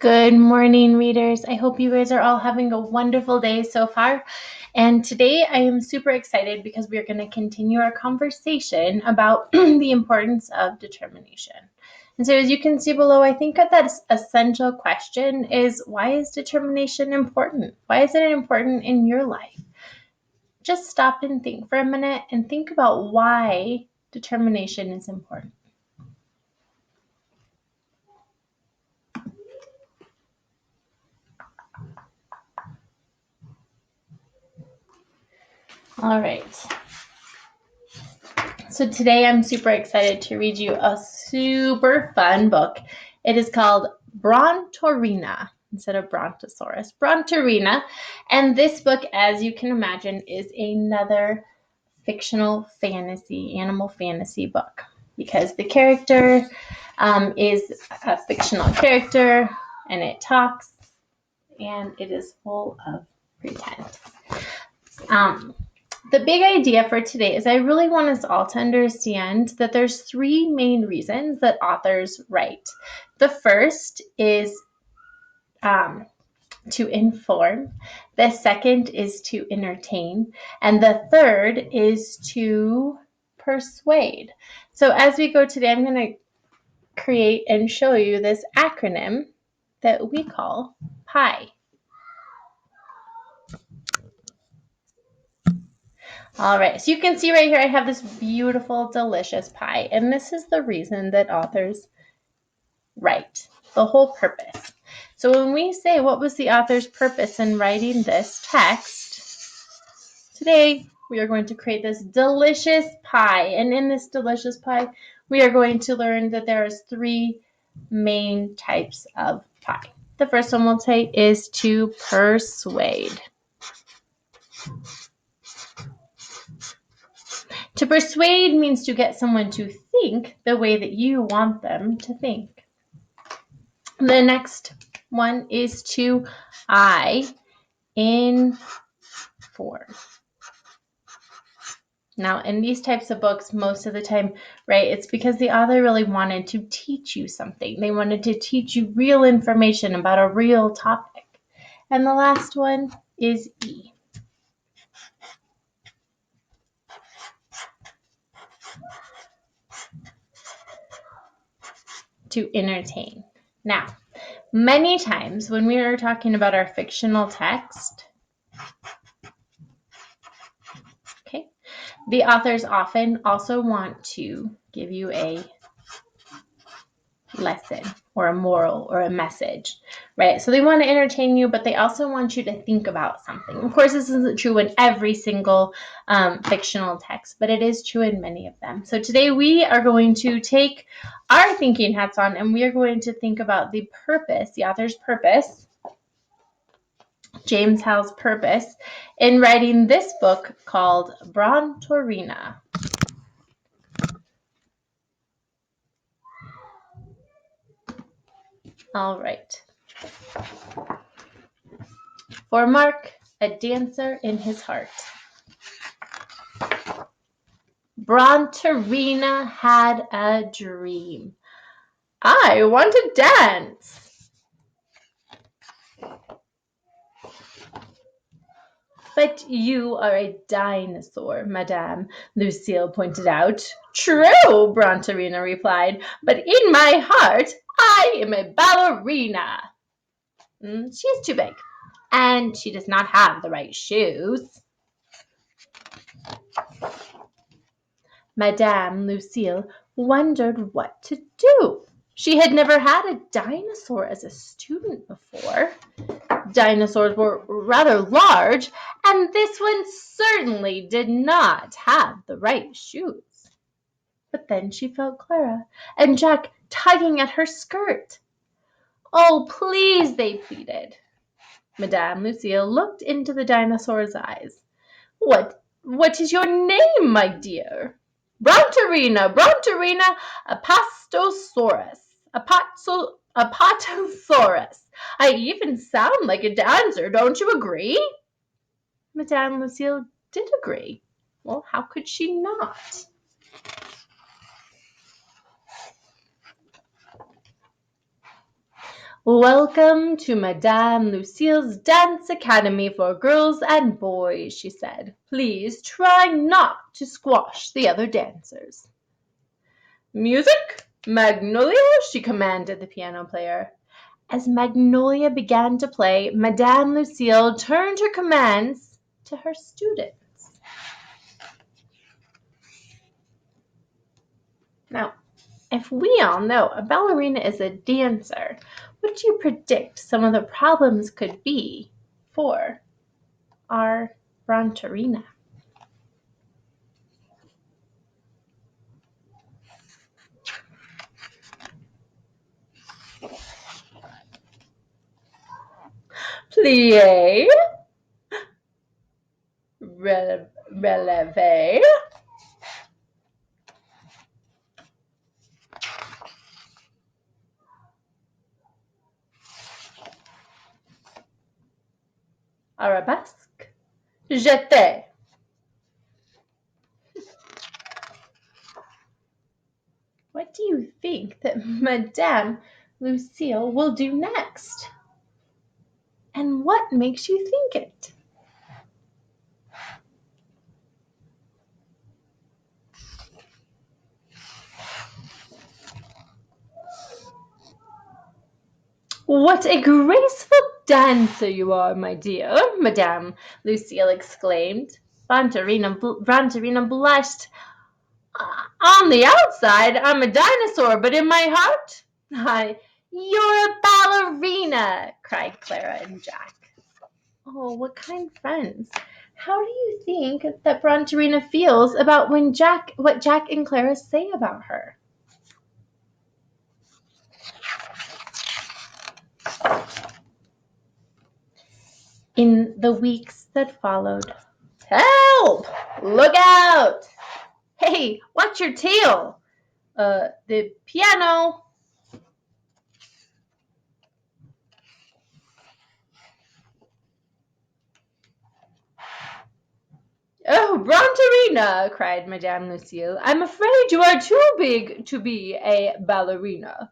Good morning, readers. I hope you guys are all having a wonderful day so far. And today I am super excited because we're going to continue our conversation about the importance of determination. And so as you can see below, I think that essential question is, why is determination important? Why is it important in your life? Just stop and think for a minute and think about why determination is important. All right. So today I'm super excited to read you a super fun book. It is called Brontorina instead of Brontosaurus. Brontorina. And this book, as you can imagine, is another fictional fantasy, animal fantasy book because the character is a fictional character and it talks and it is full of pretend. The big idea for today is I really want us all to understand that there's three main reasons that authors write. The first is to inform. The second is to entertain. And the third is to persuade. So as we go today, I'm going to create and show you this acronym that we call PIE. All right, so you can see right here I have this beautiful, delicious pie, and this is the reason that authors write, the whole purpose. So when we say what was the author's purpose in writing this text, today we are going to create this delicious pie, and in this delicious pie, we are going to learn that there is three main types of pie. The first one we'll say is to persuade. To persuade means to get someone to think the way that you want them to think. The next one is to inform. Now, in these types of books, most of the time, right, it's because the author really wanted to teach you something. They wanted to teach you real information about a real topic. And the last one is E. To entertain. Now, many times when we are talking about our fictional text, okay, the authors often also want to give you a lesson or a moral or a message, right? So they want to entertain you, but they also want you to think about something. Of course, this isn't true in every single fictional text, but it is true in many of them. So today we are going to take our thinking hats on and we are going to think about the purpose, the author's purpose, James Howe's purpose in writing this book called Brontorina. All right. For Mark, a dancer in his heart. Brontorina had a dream. I want to dance. But you are a dinosaur, Madame, Lucille pointed out. True, Brontorina replied, but in my heart, I am a ballerina. She is too big, and she does not have the right shoes. Madame Lucille wondered what to do. She had never had a dinosaur as a student before. Dinosaurs were rather large, and this one certainly did not have the right shoes. But then she felt Clara and Jack tugging at her skirt. Oh, please, they pleaded. Madame Lucille looked into the dinosaur's eyes. What is your name, my dear? Brontorina, Brontorina, Apatosaurus. Apatosaurus. I even sound like a dancer, don't you agree? Madame Lucille did agree. Well, how could she not? Welcome to Madame Lucille's Dance Academy for Girls and Boys, she said. Please try not to squash the other dancers. Music, Magnolia, she commanded the piano player. As Magnolia began to play, Madame Lucille turned her commands to her students. Now, if we all know a ballerina is a dancer, what do you predict some of the problems could be for our Brontorina? Plie, releve, arabesque, jeté. What do you think that Madame Lucille will do next? And what makes you think it? What a graceful dancer you are, my dear, Madame Lucille exclaimed. Brontorina blushed. On the outside, I'm a dinosaur, but in my heart, you're a ballerina, cried Clara and Jack. Oh, what kind friends. How do you think that Brontorina feels about what Jack and Clara say about her? In the weeks that followed, help! Look out! Hey, watch your tail! The piano! Oh, Brontorina, cried Madame Lucille, I'm afraid you are too big to be a ballerina.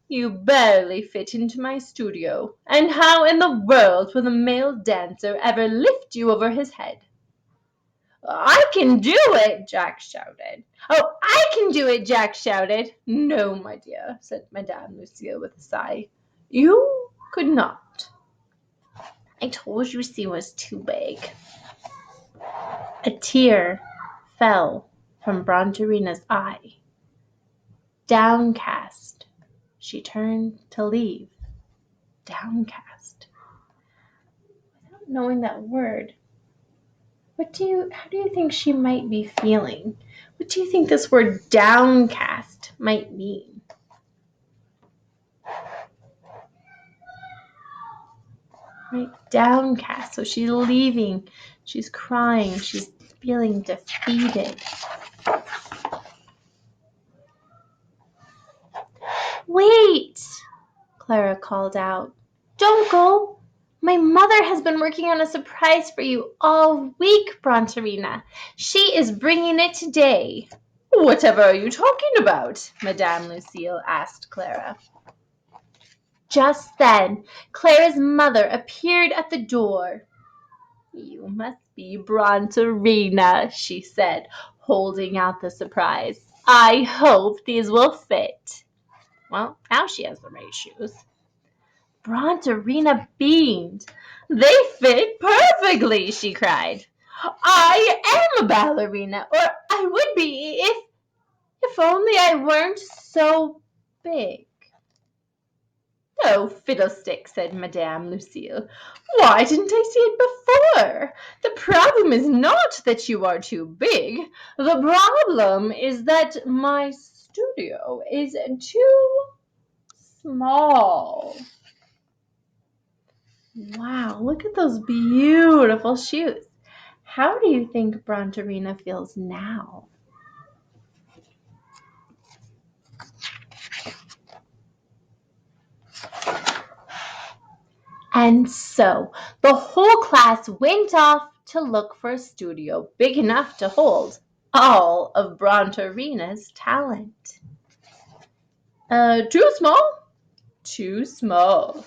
You barely fit into my studio. And how in the world will a male dancer ever lift you over his head? I can do it, Jack shouted. Oh, I can do it, Jack shouted. No, my dear, said Madame Lucille with a sigh. You could not. I told you she was too big. A tear fell from Brontorina's eye. Downcast, she turned to leave. Downcast. Without knowing that word, how do you think she might be feeling? What do you think this word downcast might mean? Right, downcast. So she's leaving. She's crying. She's feeling defeated. Wait, Clara called out. Don't go. My mother has been working on a surprise for you all week, Brontorina. She is bringing it today. Whatever are you talking about? Madame Lucille asked Clara. Just then, Clara's mother appeared at the door. You must be Brontorina, she said, holding out the surprise. I hope these will fit. Well, now she has the right shoes. Brontorina beamed. They fit perfectly, she cried. I am a ballerina, or I would be if only I weren't so big. Oh, fiddlestick, said Madame Lucille. Why didn't I see it before? The problem is not that you are too big. The problem is that my studio is too small. Wow, look at those beautiful shoes. How do you think Brontorina feels now? And so the whole class went off to look for a studio big enough to hold all of Brontorina's talent. Too small? too small.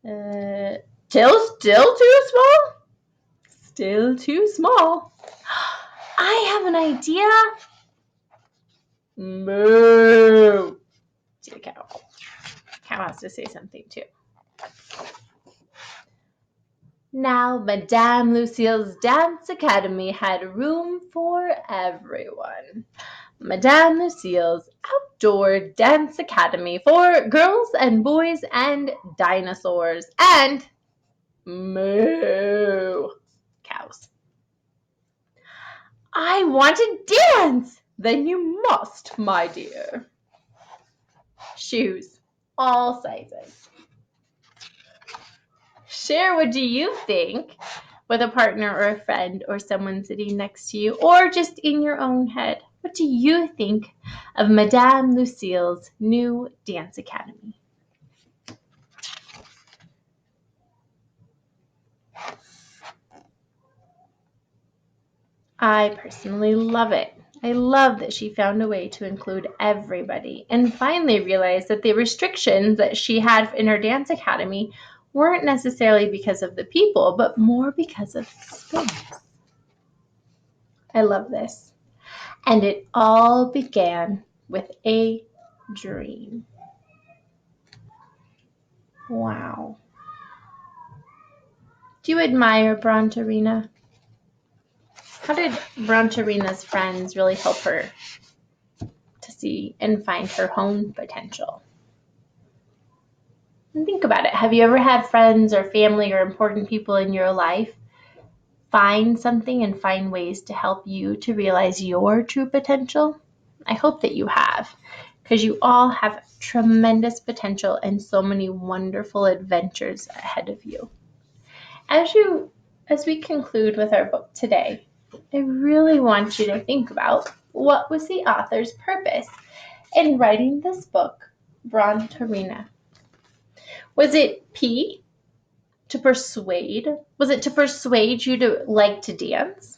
Still too small? Still too small. I have an idea. Moo. See the cow. Cow has to say something too. Now, Madame Lucille's Dance Academy had room for everyone. Madame Lucille's Outdoor Dance Academy for girls and boys and dinosaurs and moo cows. I want to dance! Then you must, my dear. Shoes, all sizes. Share what do you think with a partner or a friend or someone sitting next to you or just in your own head. What do you think of Madame Lucille's new dance academy? I personally love it. I love that she found a way to include everybody and finally realized that the restrictions that she had in her dance academy weren't necessarily because of the people, but more because of the space. I love this. And it all began with a dream. Wow. Do you admire Brontorina? How did Brontorina's friends really help her to see and find her own potential? And think about it. Have you ever had friends or family or important people in your life find something and find ways to help you to realize your true potential? I hope that you have, because you all have tremendous potential and so many wonderful adventures ahead of you. As we conclude with our book today, I really want you to think about what was the author's purpose in writing this book, Brontorina. Was it P, to persuade? Was it to persuade you to like to dance?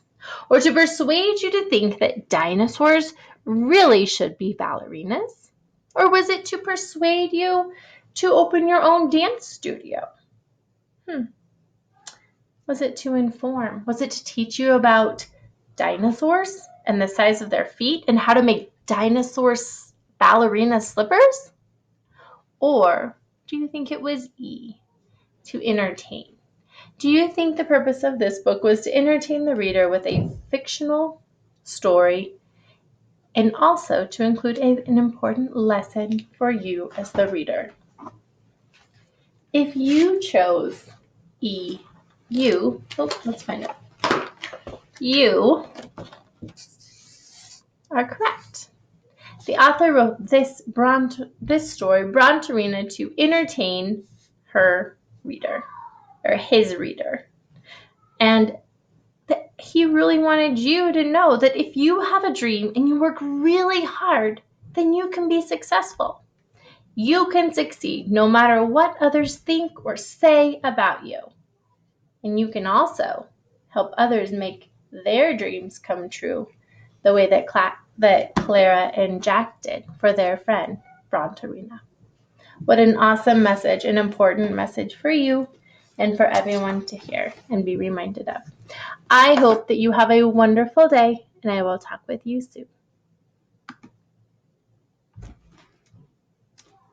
Or to persuade you to think that dinosaurs really should be ballerinas? Or was it to persuade you to open your own dance studio? Was it to inform? Was it to teach you about dinosaurs and the size of their feet and how to make dinosaur ballerina slippers? Or do you think it was E, to entertain? Do you think the purpose of this book was to entertain the reader with a fictional story and also to include an important lesson for you as the reader? If you chose E, let's find out. You are correct. The author wrote this story, Brontorina, to entertain her reader, or his reader. And he really wanted you to know that if you have a dream and you work really hard, then you can be successful. You can succeed no matter what others think or say about you. And you can also help others make their dreams come true the way that Clara and Jack did for their friend, Brontorina. What an awesome message, an important message for you and for everyone to hear and be reminded of. I hope that you have a wonderful day, and I will talk with you soon.